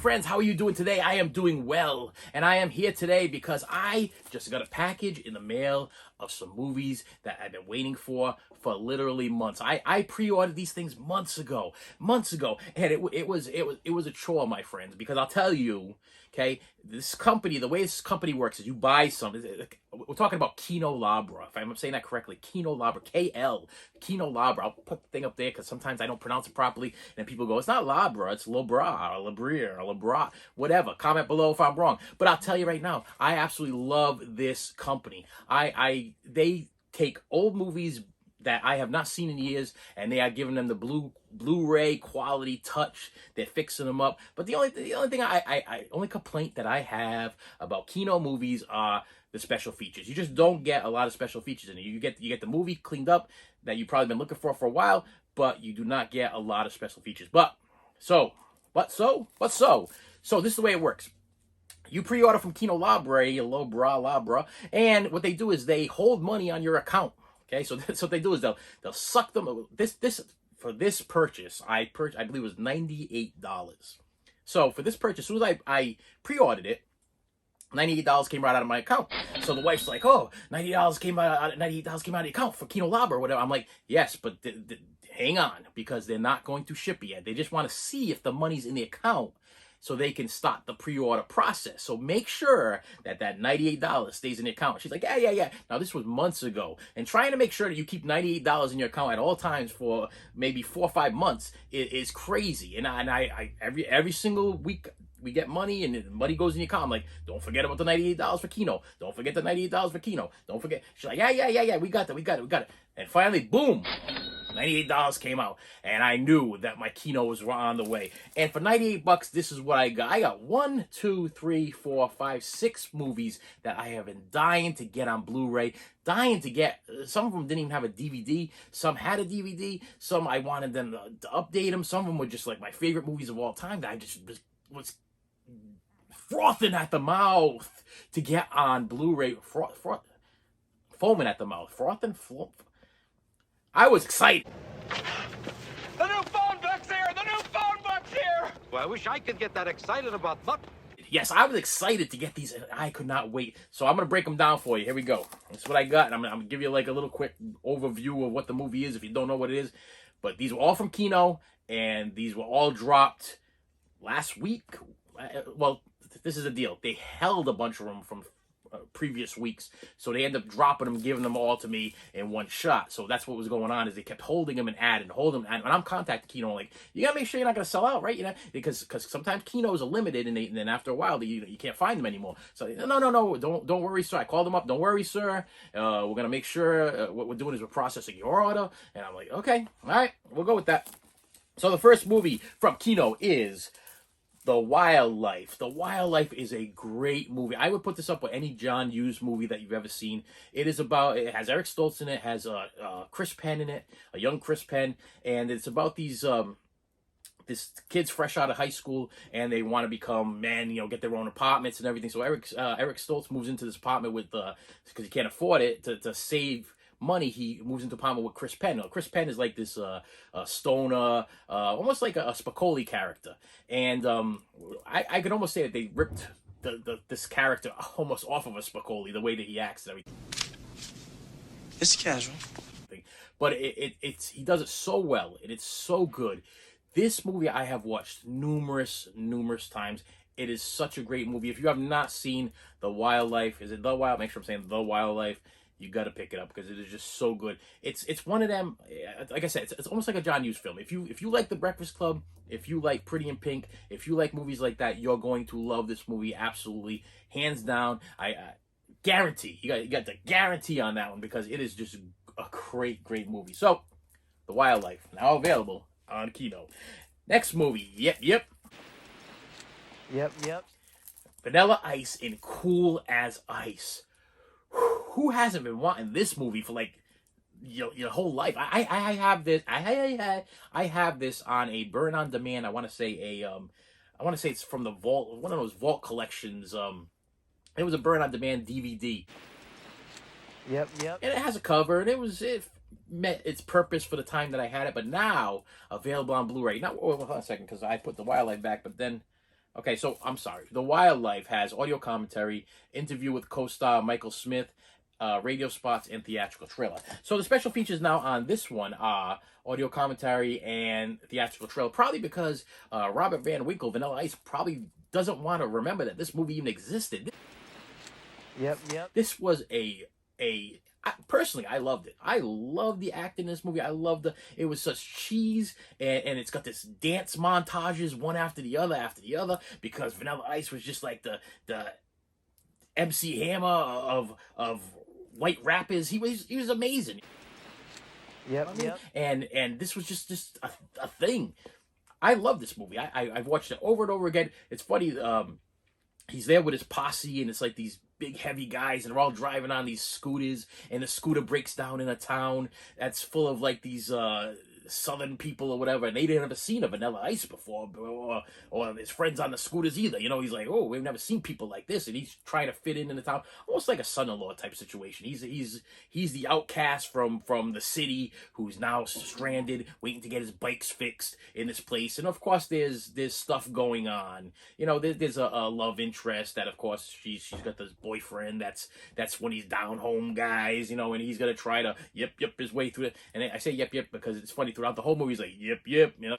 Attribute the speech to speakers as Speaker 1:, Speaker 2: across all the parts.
Speaker 1: friends, how are you doing today? I am doing well, and I am here today because I just got a package in the mail of some movies that I've been waiting for literally months. I pre-ordered these things months ago, and it was a chore, my friends, because I'll tell you, okay, this company, the way this company works is you buy something. We're talking about Kino Lorber, if I'm saying that correctly. Kino Lorber, Kino Lorber. I'll put the thing up there because sometimes I don't pronounce it properly, and people go, it's not Labra, it's Lobra, or Labria, or Labra, whatever. Comment below if I'm wrong. But I'll tell you right now, I absolutely love this company. They take old movies that I have not seen in years, and they are giving them the Blu-ray quality touch. They're fixing them up. But the only thing only complaint that I have about Kino movies are the special features. You just don't get a lot of special features in it. You get the movie cleaned up that you've probably been looking for a while, but you do not get a lot of special features. So this is the way it works. You pre-order from Kino Lorber, and what they do is they hold money on your account. Okay, so that's what they do is they'll suck them. For this purchase, I believe it was $98. So for this purchase, as soon as I pre-ordered it, $98 came right out of my account. So the wife's like, "Oh, $98 came out of the account for Kino Lorber or whatever." I'm like, "Yes, but hang on, because they're not going to ship it yet. They just want to see if the money's in the account, so they can start the pre-order process. So make sure that $98 stays in the account." She's like, yeah. Now, this was months ago. And trying to make sure that you keep $98 in your account at all times for maybe 4 or 5 months is crazy. And I every single week, we get money, and the money goes in the account. I'm like, don't forget about the $98 for Kino. Don't forget the $98 for Kino. Don't forget. She's like, yeah. We got that. And finally, boom, $98 came out, and I knew that my Kino was on the way. And for $98, this is what I got. I got 1, 2, 3, 4, 5, 6 movies that I have been dying to get on Blu-ray, dying to get. Some of them didn't even have a DVD. Some had a DVD. Some I wanted them to update them. Some of them were just like my favorite movies of all time that I just was frothing at the mouth to get on Blu-ray. Foaming at the mouth. I was excited.
Speaker 2: The new phone book's here! The new phone book's here!
Speaker 3: Well, I wish I could get that excited about that.
Speaker 1: Yes, I was excited to get these, and I could not wait. So I'm going to break them down for you. Here we go. That's what I got. I'm going to give you like a little quick overview of what the movie is if you don't know what it is. But these were all from Kino, and these were all dropped last week. Well, this is the deal. They held a bunch of them from previous weeks, so they ended up dropping them, giving them all to me in one shot. So that's what was going on, is they kept holding them and holding them. And I'm contacting Kino, like, you gotta make sure you're not gonna sell out, right? You know, because sometimes Kinos are limited, and then after a while you can't find them anymore. So no, don't worry, sir. I called them up. Don't worry, sir. We're gonna make sure what we're doing is we're processing your order. And I'm like, okay, all right, we'll go with that. So the first movie from Kino is The Wildlife. The Wildlife is a great movie. I would put this up with any John Hughes movie that you've ever seen. It has Eric Stoltz in it, has Chris Penn in it, a young Chris Penn, and it's about these this kids fresh out of high school, and they want to become men, get their own apartments and everything. So Eric Stoltz moves into this apartment with because he can't afford it to save money. He moves into apartment with Chris Penn. Now, Chris Penn is like this stoner, almost like a Spicoli character, and I could almost say that they ripped this character almost off of a Spicoli, the way that he acts and everything.
Speaker 4: It's casual,
Speaker 1: but he does it so well, and it's so good. This movie I have watched numerous times. It is such a great movie. If you have not seen The Wildlife, is it The Wild? Make sure I'm saying The Wildlife. You got to pick it up because it is just so good. It's one of them. Like I said, it's almost like a John Hughes film. If you like The Breakfast Club, if you like Pretty in Pink, if you like movies like that, you're going to love this movie absolutely, hands down. I guarantee you got the guarantee on that one, because it is just a great movie. So, The Wildlife, now available on Kino. Next movie, yep. Vanilla Ice in Cool as Ice. Who hasn't been wanting this movie for like your whole life? I have this. I have this on a burn on demand. I want to say it's from the vault, one of those vault collections. It was a burn on demand DVD.
Speaker 4: Yep.
Speaker 1: And it has a cover, and it met its purpose for the time that I had it. But now available on Blu-ray. Now, hold on a second, because I put The Wildlife back, but then. Okay, so I'm sorry. The Wildlife has audio commentary, interview with co-star Michael Smith, radio spots, and theatrical trailer. So the special features now on this one are audio commentary and theatrical trailer, probably because Robert Van Winkle, Vanilla Ice, probably doesn't want to remember that this movie even existed.
Speaker 4: Yep.
Speaker 1: This was personally, I loved it. I love the acting in this movie. I love it was such cheese, and it's got this dance montages one after the other, because Vanilla Ice was just like the MC Hammer of white rappers. He was amazing.
Speaker 4: Yep.
Speaker 1: And this was just a thing. I love this movie. I've watched it over and over again. It's funny. He's there with his posse, and it's like these big heavy guys, and they're all driving on these scooters, and the scooter breaks down in a town that's full of like these southern people or whatever, and they didn't ever seen a Vanilla Ice before, or his friends on the scooters either. You know, he's like, oh, we've never seen people like this, and he's trying to fit in the town, almost like a son-in-law type situation. He's the outcast from the city who's now stranded, waiting to get his bikes fixed in this place. And of course, there's stuff going on. You know, there's a love interest that, of course, she's got this boyfriend that's when he's down home, guys. You know, and he's gonna try to yep his way through it. And I say yep because it's funny. Throughout the whole movie, he's like, yep, you know?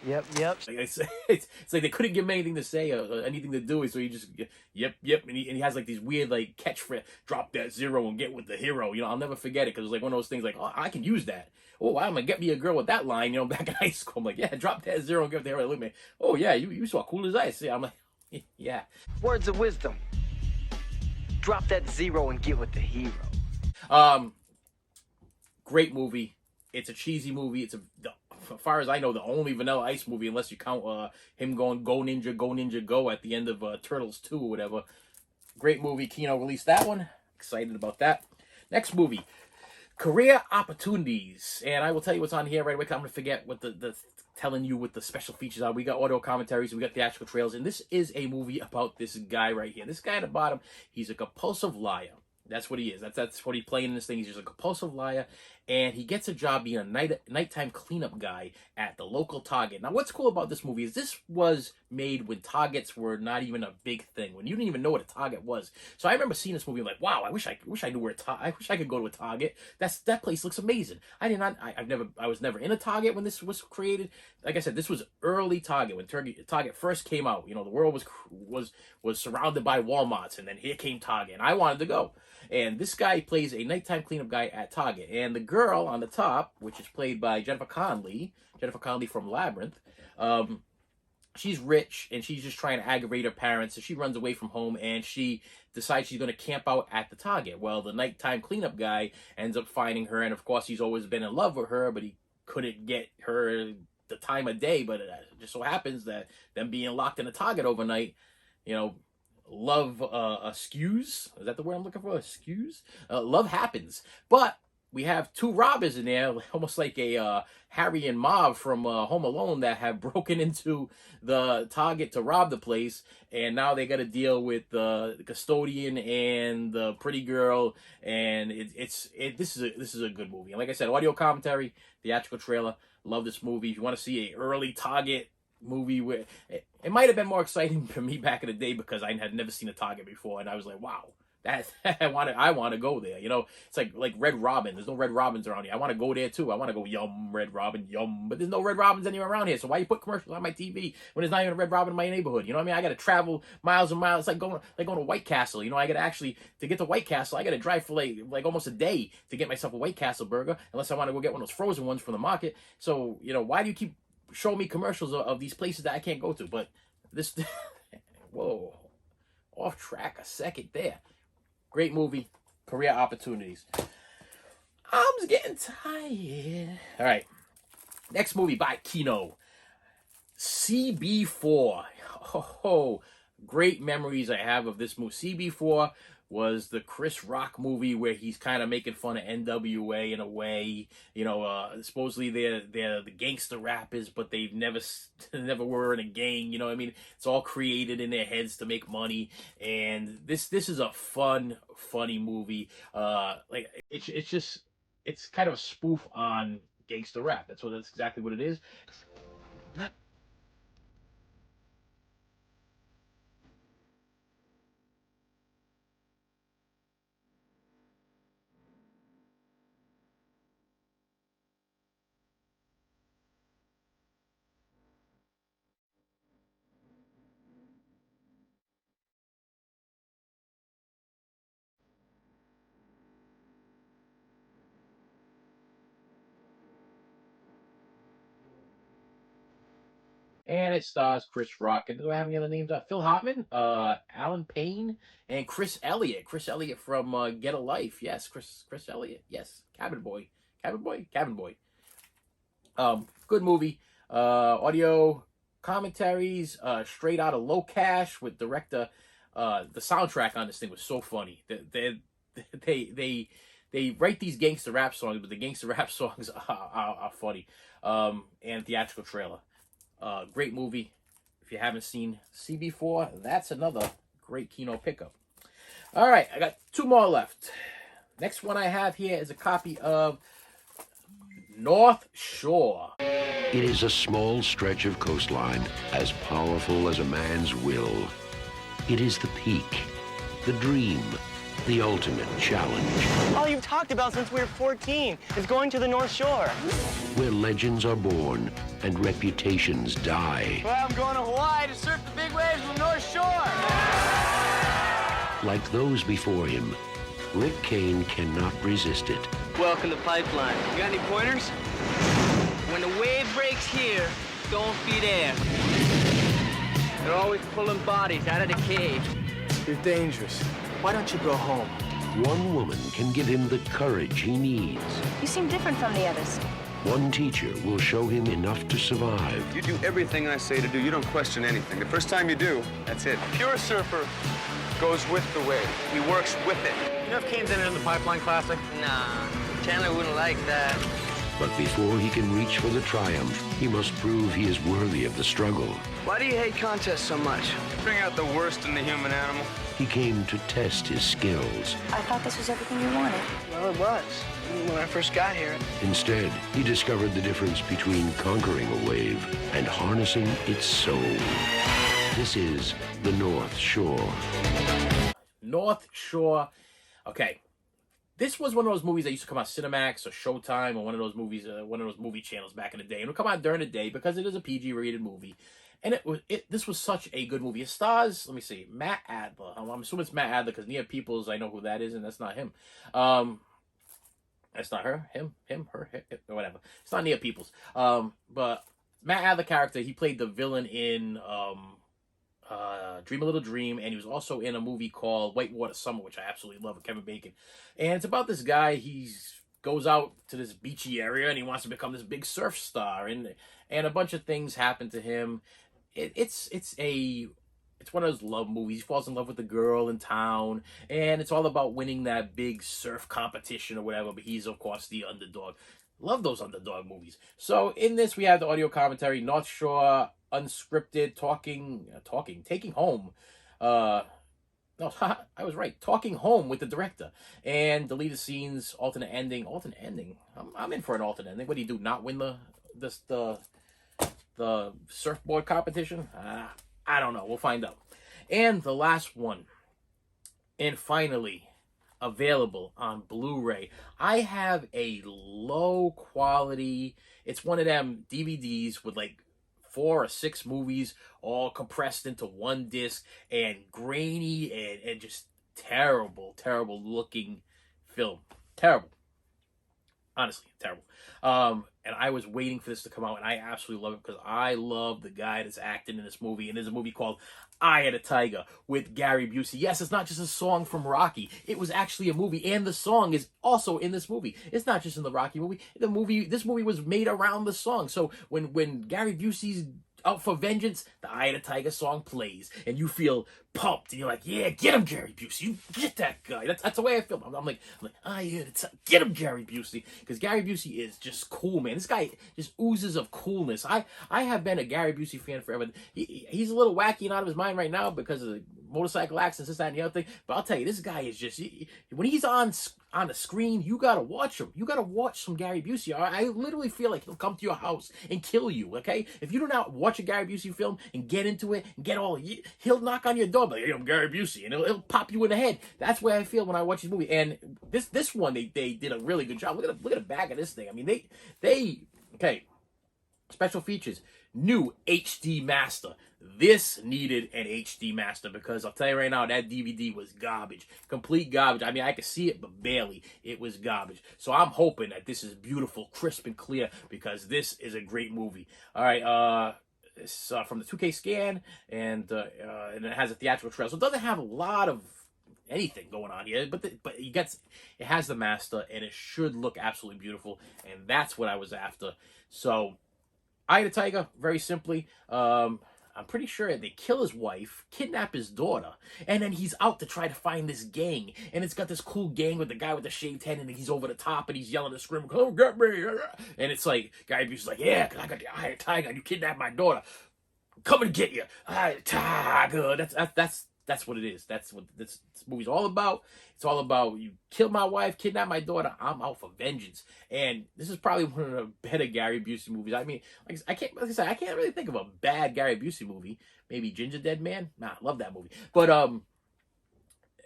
Speaker 4: Yep.
Speaker 1: Like I say, it's like they couldn't give him anything to say or anything to do, so he just, yep, and he has like these weird, like, catchphrase, drop that zero and get with the hero. You know, I'll never forget it, because it's like one of those things like, oh, I can use that. Oh, I'm gonna get me a girl with that line, you know, back in high school. I'm like, yeah, drop that zero and get with the hero. Look at me. Oh, yeah, you saw cool as ice. Yeah, I'm like, yeah.
Speaker 4: Words of wisdom. Drop that zero and get with the hero.
Speaker 1: Great movie. It's a cheesy movie. It's as far as I know, the only Vanilla Ice movie, unless you count him going go ninja go at the end of Turtles 2 or whatever. Great movie. Kino released that one. Excited about that. Next movie, Career Opportunities. And I will tell you what's on here right away. I'm going to forget what the telling you what the special features are. We got audio commentaries. We got theatrical trailers. And this is a movie about this guy right here. This guy at the bottom, he's a compulsive liar. That's what he is. That's what he's playing in this thing. He's just a compulsive liar, and he gets a job being a nighttime cleanup guy at the local Target. Now, what's cool about this movie is this was made when Targets were not even a big thing, when you didn't even know what a Target was. So I remember seeing this movie like, wow, I wish I knew where I wish I could go to a Target. That place looks amazing. I was never in a Target when this was created. Like I said, this was early Target when Target first came out. You know, the world was surrounded by Walmarts, and then here came Target, and I wanted to go. And this guy plays a nighttime cleanup guy at Target. And the girl on the top, which is played by Jennifer Connelly from Labyrinth, she's rich, and she's just trying to aggravate her parents. So she runs away from home, and she decides she's going to camp out at the Target. Well, the nighttime cleanup guy ends up finding her, and of course, he's always been in love with her, but he couldn't get her the time of day. But it just so happens that them being locked in a Target overnight, you know, love skews. Is that the word I'm looking for? Skews? Love happens. But we have two robbers in there, almost like a Harry and Mauve from Home Alone, that have broken into the Target to rob the place, and now they got to deal with the custodian and the pretty girl, and this is a good movie. And like I said, audio commentary, theatrical trailer. Love this movie. If you want to see a early Target movie, where it might have been more exciting for me back in the day, because I had never seen a Target before, and I was like, wow, that I want to go there. You know, it's like Red Robin. There's no Red Robins around here. I want to go there too. I want to go yum Red Robin yum, but there's no Red Robins anywhere around here. So why you put commercials on my TV when there's not even a Red Robin in my neighborhood? You know what I mean? I got to travel miles and miles. It's like going to White Castle. You know, I got to actually, to get to White Castle, I got to drive for like almost a day to get myself a White Castle burger, unless I want to go get one of those frozen ones from the market. So, you know, why do you keep showing me commercials of these places that I can't go to? But this, whoa, off track a second there. Great movie, Career Opportunities. I'm just getting tired. All right, next movie by Kino, CB4. Oh, great memories I have of this movie. CB4 was the Chris Rock movie where he's kind of making fun of NWA in a way. You know, supposedly they're the gangster rappers, but they've never were in a gang. You know what I mean? It's all created in their heads to make money. And this is a funny movie. Like it's kind of a spoof on gangster rap. That's exactly what it is. And it stars Chris Rock. And do I have any other names? Phil Hartman, Alan Payne, and Chris Elliott. Chris Elliott from Get a Life. Yes, Chris Elliott. Yes, Cabin Boy. Cabin Boy. Good movie. Audio commentaries, straight out of Low Cash with director. The soundtrack on this thing was so funny. They write these gangster rap songs, but the gangster rap songs are funny. And theatrical trailer. Great movie. If you haven't seen CB4, that's another great Kino pickup. All right, I got 2 more left. Next one I have here is a copy of North Shore.
Speaker 5: It is a small stretch of coastline as powerful as a man's will. It is the peak, the dream, the ultimate challenge.
Speaker 6: All you've talked about since we were 14 is going to the North Shore.
Speaker 5: Where legends are born and reputations die.
Speaker 6: Well, I'm going to Hawaii to surf the big waves of the North Shore.
Speaker 5: Like those before him, Rick Kane cannot resist it.
Speaker 6: Welcome to Pipeline. You got any pointers? When the wave breaks here, don't be there. They're always pulling bodies out of the cave.
Speaker 4: You're dangerous. Why don't you go home?
Speaker 5: One woman can give him the courage he needs.
Speaker 7: You seem different from the others.
Speaker 5: One teacher will show him enough to survive.
Speaker 8: You do everything I say to do. You don't question anything. The first time you do, that's it.
Speaker 2: Pure surfer goes with the wave. He works with it.
Speaker 3: You know if Kane's entered in the Pipeline Classic?
Speaker 6: Nah, Chandler wouldn't like that.
Speaker 5: But before he can reach for the triumph, he must prove he is worthy of the struggle.
Speaker 6: Why do you hate contests so much?
Speaker 2: Bring out the worst in the human animal.
Speaker 5: He came to test his skills.
Speaker 7: I thought this was everything you wanted.
Speaker 6: Well, it was. When I first got here.
Speaker 5: Instead, he discovered the difference between conquering a wave and harnessing its soul. This is the North Shore.
Speaker 1: North Shore. Okay. This was one of those movies that used to come on Cinemax or Showtime or one of those movies, one of those movie channels back in the day. And it would come out during the day because it is a PG-rated movie. And this was such a good movie. It stars, let me see, Matt Adler. I'm assuming it's Matt Adler because Nia Peoples, I know who that is, and that's not him. That's not her, him, her, whatever. It's not Nia Peoples. But Matt Adler character, he played the villain in Dream a Little Dream, and he was also in a movie called Whitewater Summer, which I absolutely love, with Kevin Bacon. And it's about this guy. He goes out to this beachy area, and he wants to become this big surf star, and a bunch of things happen to him. It's one of those love movies. He falls in love with the girl in town, and it's all about winning that big surf competition or whatever, but he's, of course, the underdog. Love those underdog movies. So in this, we have the audio commentary, North Shore, unscripted, taking home. No, I was right. Talking home with the director. And deleted scenes, alternate ending. I'm in for an alternate ending. What do you do, not win the surfboard competition? I don't know. We'll find out. And the last one, and finally, available on Blu-ray. I have a low quality, it's one of them DVDs with like 4 or 6 movies all compressed into one disc, and grainy and just terrible looking film. Terrible. Honestly, terrible. And I was waiting for this to come out, and I absolutely love it because I love the guy that's acting in this movie. And there's a movie called Eye of the Tiger with Gary Busey. Yes, it's not just a song from Rocky. It was actually a movie, and the song is also in this movie. It's not just in the Rocky movie. This movie was made around the song. So when Gary Busey's out for vengeance, the Eye of the Tiger song plays, and you feel pumped, and you're like, yeah, get him, Gary Busey. You get that guy. That's the way I feel. I'm like, Eye of the Tiger. Get him, Gary Busey. Because Gary Busey is just cool, man. This guy just oozes of coolness. I have been a Gary Busey fan forever. He's a little wacky and out of his mind right now because of the motorcycle accidents, this, that, and the other thing. But I'll tell you, this guy is just, when he's on the screen, you gotta watch him. You gotta watch some Gary Busey. I literally feel like he'll come to your house and kill you, okay? If you do not watch a Gary Busey film and get into it and he'll knock on your door, like, hey, I'm Gary Busey, and he'll pop you in the head. That's where I feel when I watch this movie. And this one, they did a really good job. Look at the back of this thing. I mean, okay, special features, new HD master. This needed an HD master because I'll tell you right now, that DVD was garbage. Complete garbage. I mean, I could see it, but barely. It was garbage. So I'm hoping that this is beautiful, crisp, and clear because this is a great movie. All right, It's from the 2K scan, and it has a theatrical trailer. So it doesn't have a lot of anything going on here, but it has the master, and it should look absolutely beautiful, and that's what I was after. So, Eye of the Tiger, very simply, I'm pretty sure they kill his wife, kidnap his daughter, and then he's out to try to find this gang. And it's got this cool gang with the guy with the shaved head, and he's over the top, and he's yelling and screaming, "Come get me!" And it's like, Guy Busey's like, "Yeah, because I got the Eye of the Tiger, and you kidnapped my daughter. Come and get you, Eye of the Tiger." That's what it is. That's what this movie's all about. It's all about, you killed my wife, kidnapped my daughter, I'm out for vengeance. And this is probably one of the better Gary Busey movies. I mean, I can't really think of a bad Gary Busey movie. Maybe Ginger Dead Man. Nah, love that movie. But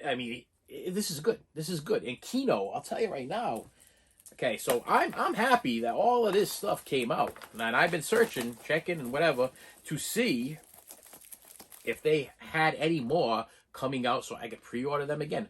Speaker 1: I mean, this is good. This is good. And Kino, I'll tell you right now. Okay, so I'm happy that all of this stuff came out, and I've been searching, checking, and whatever to see if they had any more coming out so I could pre-order them again.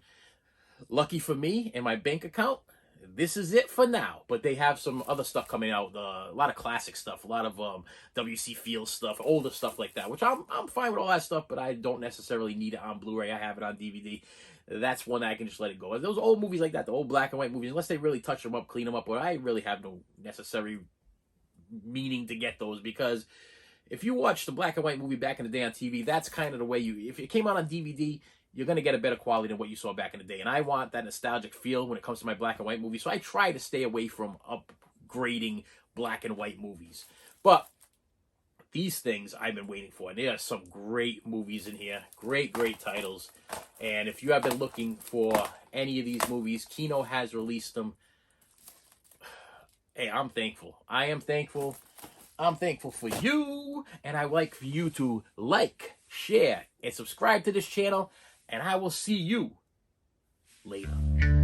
Speaker 1: Lucky for me and my bank account, this is it for now. But they have some other stuff coming out, a lot of classic stuff, a lot of W.C. Fields stuff, older stuff like that, which I'm fine with all that stuff, but I don't necessarily need it on Blu-ray. I have it on DVD. That's one that I can just let it go. Those old movies like that, the old black and white movies, unless they really touch them up, clean them up, but I really have no necessary meaning to get those, because if you watch the black and white movie back in the day on TV, that's kind of the way if it came out on DVD, you're going to get a better quality than what you saw back in the day. And I want that nostalgic feel when it comes to my black and white movies. So I try to stay away from upgrading black and white movies. But these things I've been waiting for. And there are some great movies in here. Great, great titles. And if you have been looking for any of these movies, Kino has released them. Hey, I'm thankful. I am thankful. I'm thankful for you, and I would like for you to like, share, and subscribe to this channel, and I will see you later.